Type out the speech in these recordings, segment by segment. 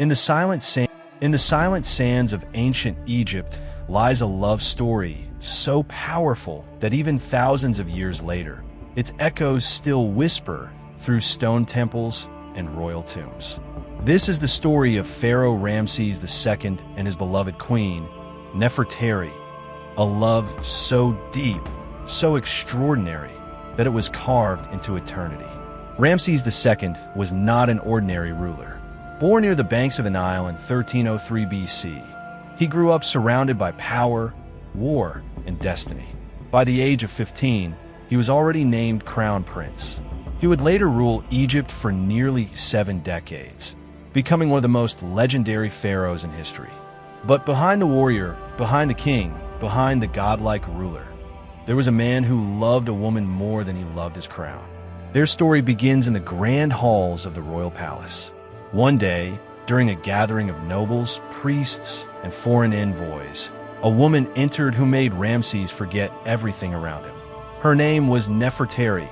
In the silent sands of ancient Egypt lies a love story so powerful that even thousands of years later, its echoes still whisper through stone temples and royal tombs. This is the story of Pharaoh Ramses II and his beloved queen, Nefertari, a love so deep, so extraordinary, that it was carved into eternity. Ramses II was not an ordinary ruler. Born near the banks of the Nile in 1303 BC, he grew up surrounded by power, war, and destiny. By the age of 15, he was already named crown prince. He would later rule Egypt for nearly 7 decades, becoming one of the most legendary pharaohs in history. But behind the warrior, behind the king, behind the godlike ruler, there was a man who loved a woman more than he loved his crown. Their story begins in the grand halls of the royal palace. One day, during a gathering of nobles, priests, and foreign envoys, a woman entered who made Ramses forget everything around him. Her name was Nefertari,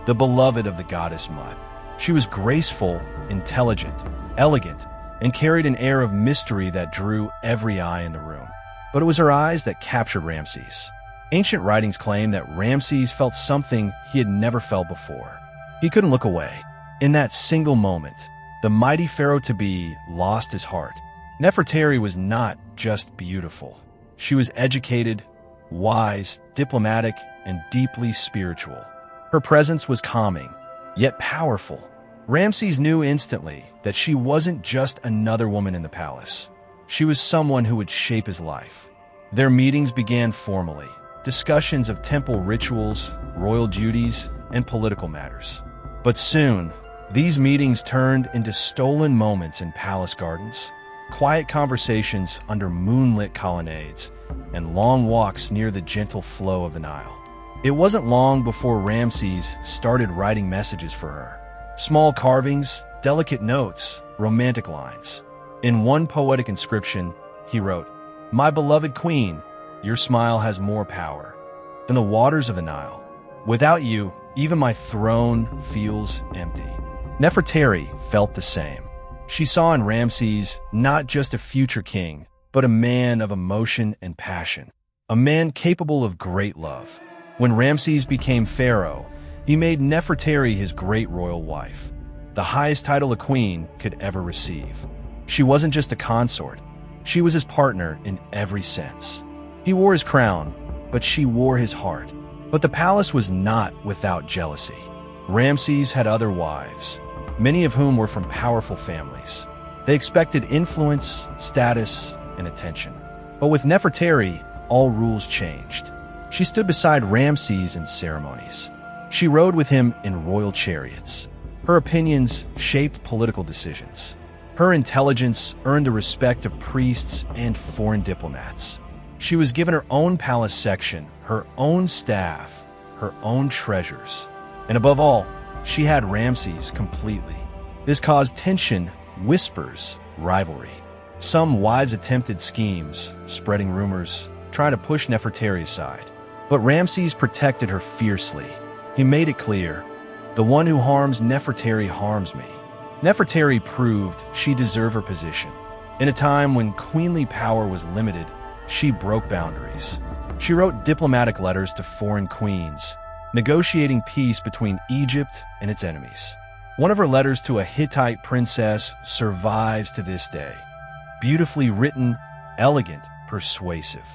the beloved of the goddess Mut. She was graceful, intelligent, elegant, and carried an air of mystery that drew every eye in the room. But it was her eyes that captured Ramses. Ancient writings claim that Ramses felt something he had never felt before. He couldn't look away. In that single moment, the mighty pharaoh-to-be lost his heart. Nefertari was not just beautiful. She was educated, wise, diplomatic, and deeply spiritual. Her presence was calming, yet powerful. Ramses knew instantly that she wasn't just another woman in the palace. She was someone who would shape his life. Their meetings began formally, discussions of temple rituals, royal duties, and political matters. But soon, these meetings turned into stolen moments in palace gardens, quiet conversations under moonlit colonnades, and long walks near the gentle flow of the Nile. It wasn't long before Ramses started writing messages for her. Small carvings, delicate notes, romantic lines. In one poetic inscription, he wrote, "My beloved queen, your smile has more power than the waters of the Nile. Without you, even my throne feels empty." Nefertari felt the same. She saw in Ramses not just a future king, but a man of emotion and passion, a man capable of great love. When Ramses became pharaoh, he made Nefertari his great royal wife, the highest title a queen could ever receive. She wasn't just a consort, she was his partner in every sense. He wore his crown, but she wore his heart. But the palace was not without jealousy. Ramses had other wives, many of whom were from powerful families. They expected influence, status, and attention. But with Nefertari, all rules changed. She stood beside Ramses in ceremonies. She rode with him in royal chariots. Her opinions shaped political decisions. Her intelligence earned the respect of priests and foreign diplomats. She was given her own palace section, her own staff, her own treasures. And above all, she had Ramses completely. This caused tension, whispers, rivalry. Some wives attempted schemes, spreading rumors, trying to push Nefertari aside. But Ramses protected her fiercely. He made it clear, "The one who harms Nefertari harms me." Nefertari proved she deserved her position. In a time when queenly power was limited, she broke boundaries. She wrote diplomatic letters to foreign queens, negotiating peace between Egypt and its enemies. One of her letters to a Hittite princess survives to this day. Beautifully written, elegant, persuasive.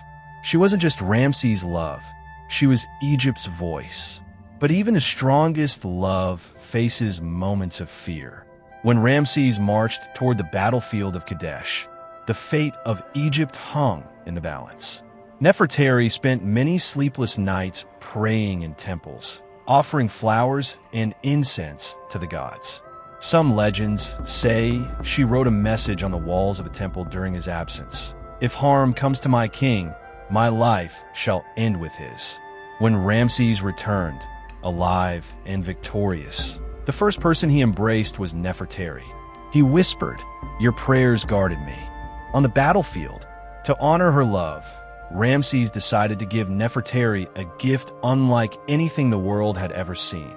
She wasn't just Ramses' love, she was Egypt's voice. But even the strongest love faces moments of fear. When Ramses marched toward the battlefield of Kadesh, the fate of Egypt hung in the balance. Nefertari spent many sleepless nights praying in temples, offering flowers and incense to the gods. Some legends say she wrote a message on the walls of a temple during his absence. "If harm comes to my king, my life shall end with his." When Ramses returned, alive and victorious, the first person he embraced was Nefertari. He whispered, "Your prayers guarded me." On the battlefield, to honor her love, Ramses decided to give Nefertari a gift unlike anything the world had ever seen.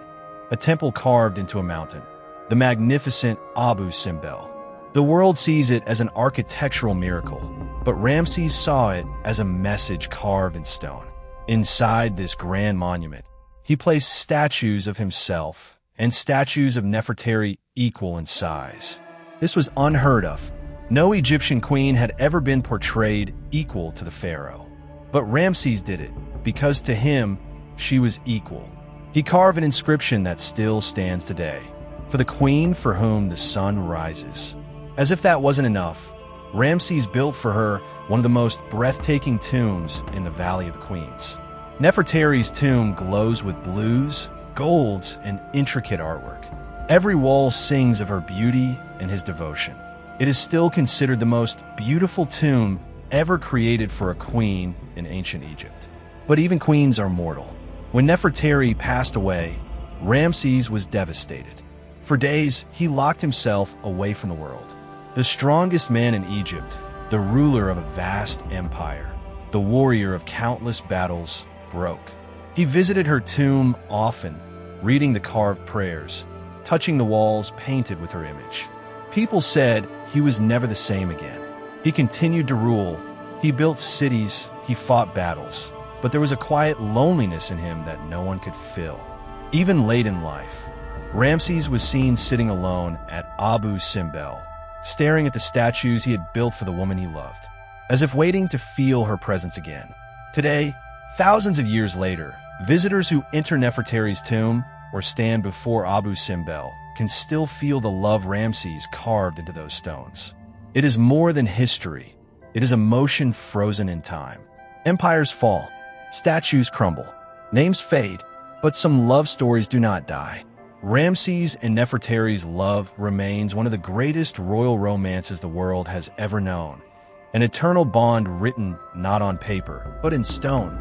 A temple carved into a mountain, the magnificent Abu Simbel. The world sees it as an architectural miracle, but Ramses saw it as a message carved in stone. Inside this grand monument, he placed statues of himself and statues of Nefertari equal in size. This was unheard of. No Egyptian queen had ever been portrayed equal to the pharaoh. But Ramses did it, because to him, she was equal. He carved an inscription that still stands today, for the queen for whom the sun rises. As if that wasn't enough, Ramses built for her one of the most breathtaking tombs in the Valley of the Queens. Nefertari's tomb glows with blues, golds, and intricate artwork. Every wall sings of her beauty and his devotion. It is still considered the most beautiful tomb ever created for a queen in ancient Egypt. But even queens are mortal. When Nefertari passed away, Ramses was devastated. For days, he locked himself away from the world. The strongest man in Egypt, the ruler of a vast empire, the warrior of countless battles, broke. He visited her tomb often, reading the carved prayers, touching the walls painted with her image. People said he was never the same again. He continued to rule. He built cities, he fought battles, but there was a quiet loneliness in him that no one could fill. Even late in life, Ramses was seen sitting alone at Abu Simbel, staring at the statues he had built for the woman he loved, as if waiting to feel her presence again. Today, thousands of years later, visitors who enter Nefertari's tomb or stand before Abu Simbel can still feel the love Ramses carved into those stones. It is more than history. It is emotion frozen in time. Empires fall, statues crumble, names fade, but some love stories do not die. Ramses and Nefertari's love remains one of the greatest royal romances the world has ever known. An eternal bond written not on paper, but in stone.